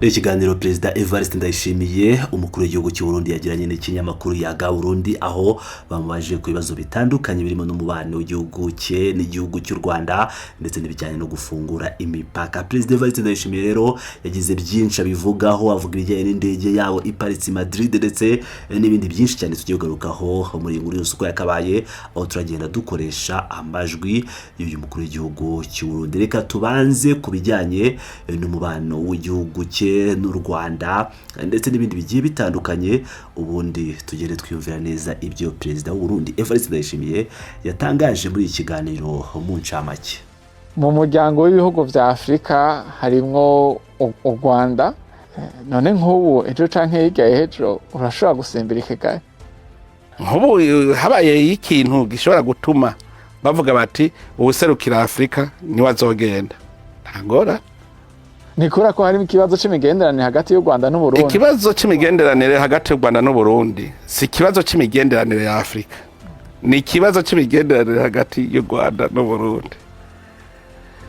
Ikiganiro Perezida Evariste Ndayishimiye umukuru w'igihugu cy'u Burundi yagiranye n'ikinyamakuru Yaga Burundi aho bamubaje ku bibazo bitandukanye birimo n'umubano w'igihugu cye n'igihugu cy'u Rwanda ndetse n'ibijyanye no gufungura imipaka. Perezida Evariste Ndayishimiye rero yagize byinshi abivugaho, avuga ibijyanye n'indege yawo iparitse i Madrid ndetse n'ibindi byinshi cyane tugiye kugarukaho muri inkuru yose uko yakabaye, aho turagenda dukoresha amajwi y'uyu mukuru w'igihugu cy'u Burundi. Reka tubanze ku bijyanye n'umubano w'igihugu cye n'u Rwanda ndetse n'ibindi bigiye bitandukanye, ubundi tugere twiyumvira neza ibyo Perezida w'u Burundi Evariste Ndayishimiye yatangaje muri iki kiganiro mu ncamake. Mu muryango w'ibihugu vya Afrika harimwo u Rwanda, none nk'ubu ejo canke hirya y'ejo urashobora gusimbira ikigali? Nk'ubu habaye ikintu gishobora gutuma bavuga bati uwuserukira Afrika niwe azogenda, ntangora. Nikura ko harimo ikibazo c'imigenderanire hagati y'u Rwanda n'u Burundi. Ikibazo c'imigenderanire hagati y'u Rwanda n'u Burundi si ikibazo c'imigenderanire ya Afrika, ni ikibazo c'imigenderanire hagati y'u Rwanda n'u Burundi.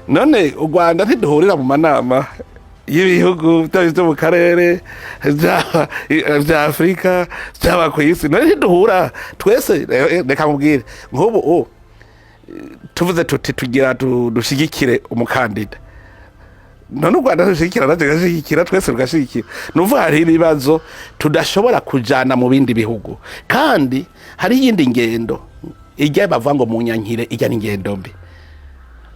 None u Rwanda ntiduhurira mu manama y'ibihugu byo mu karere bya Afrika cyangwa ku isi, none ntiduhura twese. Reka mubwire nk'ubu tuvuze tuti tugira dushigikire umukandida, none u Rwanda rushigikira natwe gashigikira, twese rugashigikira. Nuvuga hari ibibazo tudashobora kujana mu bindi bihugu, kandi hari yindi ngendo ijya bavuga ngo mu nyankire ijya n'ingendo mbi.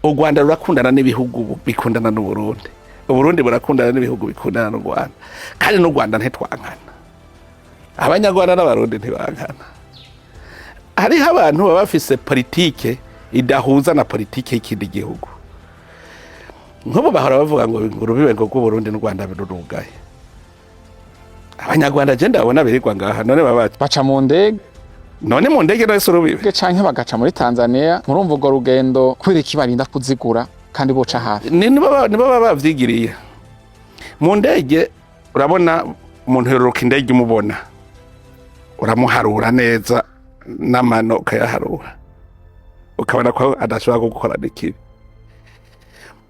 U Rwanda rurakundana n'ibihugu bikundana n'u Burundi, u Burundi burakundana n'ibihugu bikundana n'u Rwanda, kandi n'u Rwanda ntitwankana, abanyarwanda n'abarundi ntibankana. Hariho abantu baba bafise politike idahuza na politike y'ikindi gihugu. Nk'ubu bahora bavuga ngo urubibe rw'u Burundi n'u Rwanda birurugaye. Abanyarwanda je ndabona birirwa ngaha, none baca mu ndege, none mu ndege no surubibe canke bagaca muri Tanzania. Murumva urwo rugendo kubera iki barinda kuzigura kandi boca hafi? nibo baba bavyigiriye. Mu ndege urabona umuntu yoruka indege umubona, uramuharura neza n'amano ukayaharura, ukabona ko adashobora gukora n'ikibi.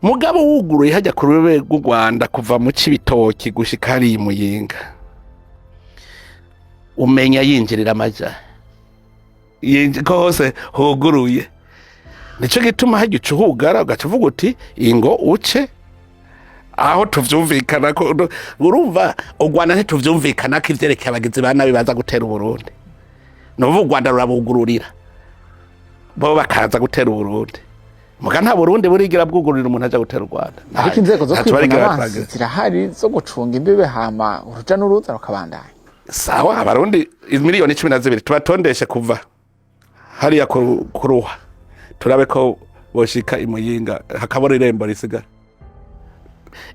Mugabo wuguruye hajya ku rubebe rw'u Rwanda kuva mu Cibitoki gushika hari Muyinga, umenya yinjirira amaja ko hose huguruye. Nico gituma hajya ucuhugara ugacuvuga uti ingo uce aho tuvyumvikana ko. Urumva u Rwanda ntituvyumvikana ko ivyerekeye abagizi ba nabi baza gutera u Burundi, n'ubu u Rwanda rurabugururira bo bakaza gutera u Burundi. Muga nta Burundi burigira bwugururira umuntu aja gutera u Rwanda. Ariko inzego zo kwibona abansi zirahari zo gucunga imbibe hama uruja n'uruza rukabandanya. Sawa, abarundi miliyoni 12 tubatondeshe kuva hariya kuruha, turabe ko boshika imuyinga hakabora irembo risigara.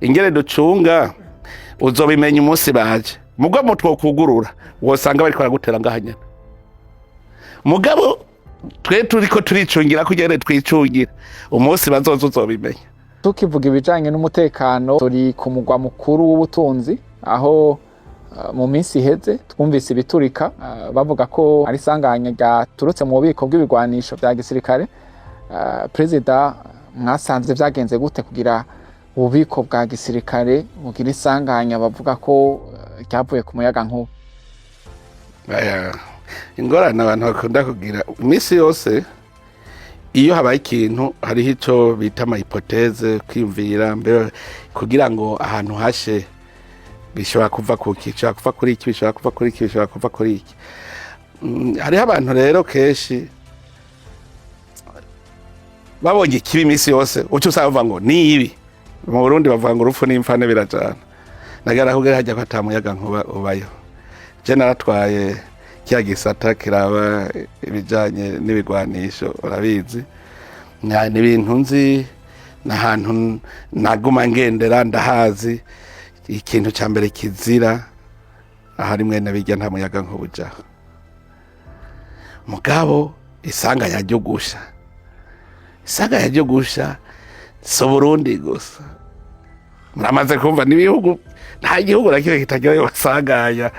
Ingere ducunga uzobimenya umunsi baje. Mugabo mutwo kugurura wosanga bari gutera ngahanya. Mugabo twe turiko turicungira kugere twicungira umunsi bazoza uzobimenya. Tukivuga ibijanye n'umutekano, turi ku mugwa mukuru w'ubutunzi aho mu minsi iheze twumvise ibiturika, bavuga ko ari sanganya ryaturutse mu bubiko bw'ibigwanisho bya gisirikare. Perezida, mwasanze vyagenze gute kugira ububiko bwa gisirikare bugira isanganya bavuga ko ryavuye ku muyaga nkuba? Ingorane abantu bakunda kugira iminsi yose iyo habaye ikintu, hariho ico bita ama hypothèse, kwiyumvira mbere kugira ngo ahantu hashe bishobora kuva ku iki, bishobora kuva kuri iki, bishobora kuva kuri iki, bishobora kuva kuri iki. Hariho abantu rero kenshi babonye ikibi iminsi yose uco usaba bavuga ngo ni ibi. Mu Burundi bavuga ngo urupfu n'imfane birajana. Nagara kugira hajya kwata muyaga nkuba ubayo. Je naratwaye kya gisata kiraba ibijanye n'ibigwanisho, urabizi n'ibintu nzi n'ahantu naguma ngendera ndahazi. Ikintu ca mbere kizira ahari mwene bijya nta muyaga nkubuja. Mugabo isanga yajyugusha, isanga yajyugusha so Burundi gusa. Muramaze kumva n'ibihugu, nta gihugu nakire kitagira yosanganya,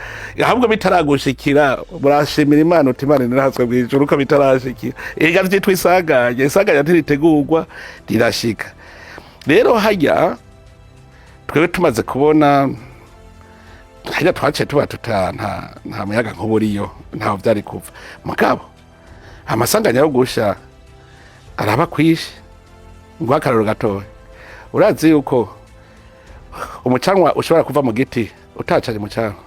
ahubwo bitaragushikira burashimira Imana uti Imana nirahazwe bw'ijuru ko bitarashikira. Ega vyitwa isanganya, isanganya ntiritegurwa rirashika. Rero hajya twebwe tumaze kubona hajya twaciye tuba nta muyaga nk'uburiyo ntaho byari kuva mugabo amasanganya yo gusha araba kwishi ngo akararo gatoya urazi yuko umucanwa ushobora kuva mu giti utacanye umucanwa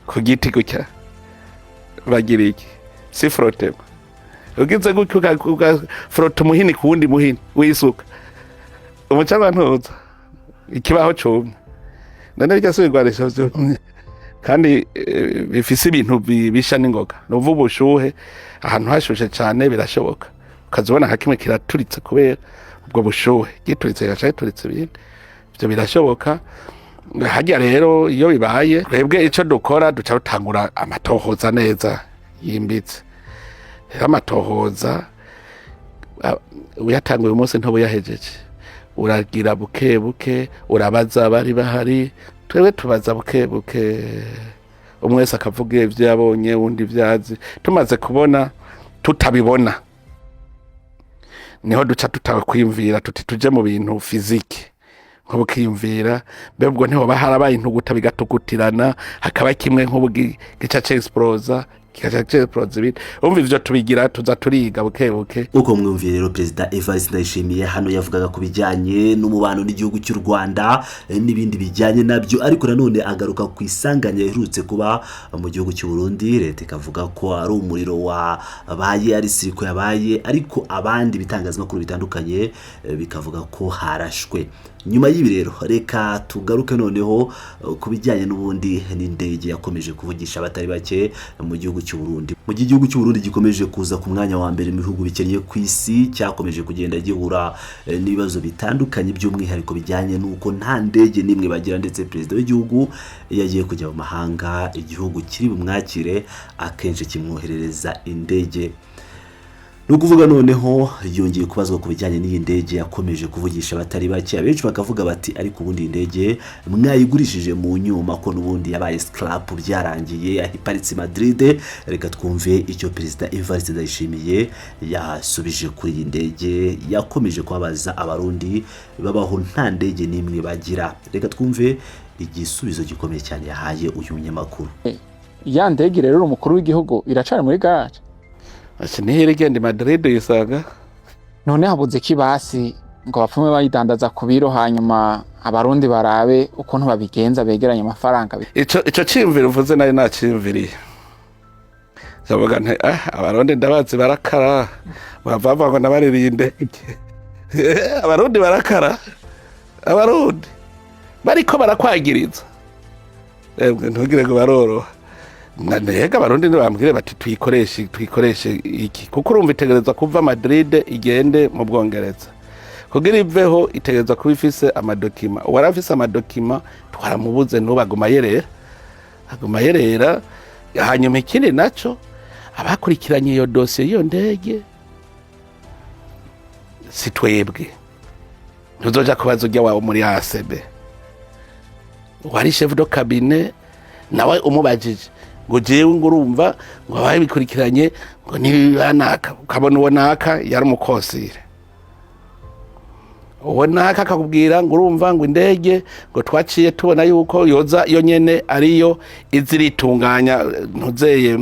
ku giti gutya bagira iki si frotema ugize gutyo frota umuhini ku wundi muhini wisuka umucanwa ntuza ikibaho cumye none ryasubirwanisha kandi bifise ibintu bisha n'ingoga nuvuga ubushuhe ahantu hashushe cyane birashoboka ukazibona nka kimwe kiraturitse kubera ubwo bushuhe gituritse gashayituritse ibindi ibyo birashoboka hajya rero iyo bibaye twebwe icyo dukora duca rutangura amatohoza neza yimbitse amatohoza uyatanguye umunsi ntobo yahejeje uragira buke buke urabaza bari bahari twebwe tubaza buke buke umwe wese akavuga ibyo yabonye undi byazi tumaze kubona tutabibona niho duca tutakwiyumvira tuti tuje mu bintu fizike nko bukiyumvira mbebwo niho baharabaye intuguta bigatugutirana hakaba kimwe nko gica explosa ibindi umva ivyo tubigira tuza turiga buke buke uko mwumviye rero Perezida Evariste Ndayishimiye hano yavugaga ku bijyanye n'umubano n'igihugu cy'u Rwanda n'ibindi bijyanye nabyo ariko nanone agaruka ku isanganya iherutse kuba mu gihugu cy'u Burundi leta ikavuga ko ari umuriro wabaye ari siriko yabaye ariko abandi bitangazamakuru bitandukanye bikavuga ko harashwe nyuma y'ibi rero reka tugaruke noneho ku bijyanye n'ubundi n'indege yakomeje kuvugisha abatari bake mu gihugu cy'u Burundi mu gihugu cy'u Burundi gikomeje kuza ku mwanya wa mbere mu bihugu bikennye ku isi cyakomeje kugenda gihura n'ibibazo bitandukanye by'umwihariko bijyanye n'uko nta ndege n'imwe bagira ndetse perezida w'igihugu yagiye kujya mu mahanga igihugu kiri bumwakire akenshi kimwoherereza indege nukuvuga noneho yongeye kubazwa ku bijyanye n'iyi ndege yakomeje kuvugisha abatari bake abenshi bakavuga bati ariko ubundi indege mwayigurishije mu nyuma ko nubundi yabaye scrap byarangiye iparitse Madrid reka twumve icyo Perezida Evariste Ndayishimiye yasubije kuri iyi ndege yakomeje kubabaza abarundi babaho nta ndege n'imwe bagira reka twumve igisubizo gikomeye cyane yahaye uyu munyamakuru ya ndege rero umukuru w'igihugu iracana muri garage Asinihere gende Madrid yisaga none habuze kibasi ngo bapfume bayidandaza ku biro hanyuma abarundi barabe ukuntu babigenza begeranya amafaranga ico cimvira uvuze nari nacimviriye zavuga nti abarundi ndabazi barakara bavava ngo nabaririnde abarundi barakara abarundi bariko barakwagiriza ntugire ngo baroroha Nandega abarundi bambwire bati twikoreshe iki kuko urumva itegereza kuva Madrid igende mu Bwongereza kugira iveho itegereza kuba ifise amadokima warafise amadokima twaramubuze n'ubaguma yerera hanyuma ikindi naco abakurikiranye iyo dossier iyo ndege sitwebwe ntuzoja kubaza ujya wawe muri ACB wari chef de cabinet nawe umubajije ngo jewe ngurumva ngo abaye bikurikiranye ngo ni banaka ukabona uwo naka yari umukosire uwo naka akakubwira ngo urumva ngo indege ngo twaciye tubona yuko yoza iyo nyene ariyo iziritunganya ntuzeye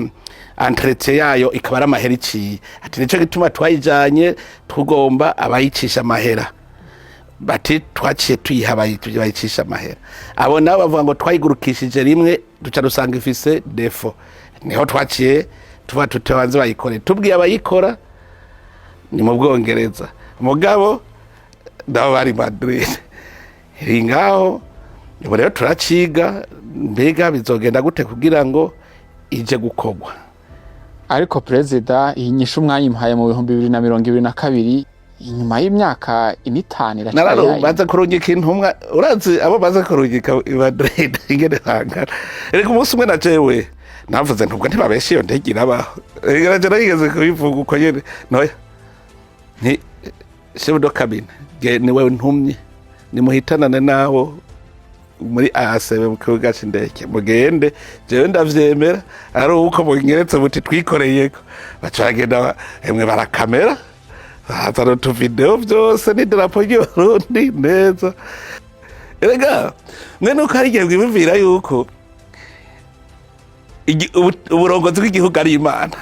entretien yayo ikaba ari amahera iciye ati nico gituma twayijanye tugomba abayicisha amahera bati twaciye tuyiha bayicisha amahera abo nabo bavuga ngo twayigurukishije rimwe duca rusanga ifise defo niho twaciye tuba tutabanze bayikore tubwiye abayikora ni mu Bwongereza mugabo ndabo bari Madrid ringaho ubu rero turaciga mbega bizogenda gute kugira ngo ije gukogwa ariko perezida inyisha umwanya impaye mu 2022 inyuma y'imyaka 5 iracyaye baza kurungika intumwa urazi abo baza kurungika Madrid ingene hangara reka umunsi umwe najewe navuze ntubwo ntibabeshe iyo ndege irabaho iragera yigeze kubivuga uko nyene noya ni chef de cabine niwe ntumye nimuhitanane nawo muri ACB mu kibuga c'indege mugende jewe ndavyemera ari uko mungeretse buti twikoreyeko bacagenda emwe barakamera hazana utuvideo vyose n'idarapo ry'Uburundi neza. Erega mwe nuko hari igihe bwibwira yuko uburongozi bw'igihugu ari Imana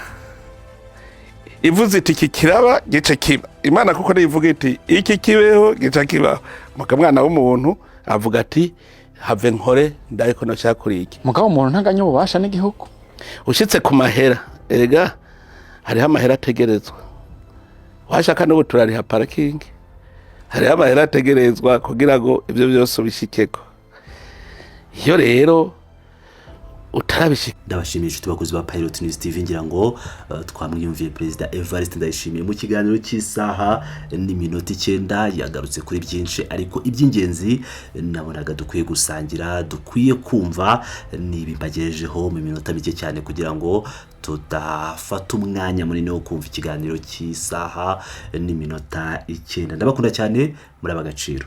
ivuze iti iki kiraba gice kiba. Imana kuko nivuga iti iki kibeho gice kibaho. Muga mwana w'umuntu avuga ati have nkore ndayiko no cyakuriki. Mugabo umuntu ntaganya ububasha n'igihugu. Ushitse ku mahera, erega hariho amahera ategerezwa. Washaka no turariha parking. Hariho amahera ategerezwa kugira ngo ibyo byose bishikeko. Iyo rero utarabishika. Ndabashimije tubakozi ba Pilot News TV ngira ngo twamwiyumviye Perezida Evariste Ndayishimiye mu kiganiro cy'isaha n'iminota 9 yagarutse kuri byinshi, ariko iby'ingenzi nabonaga dukwiye gusangira, dukwiye kumva nibimbagejeho mu minota mike cyane kugira ngo tudafata umwanya munini wo kumva ikiganiro cy'isaha n'iminota 9. Ndabakunda cyane muri abagaciro.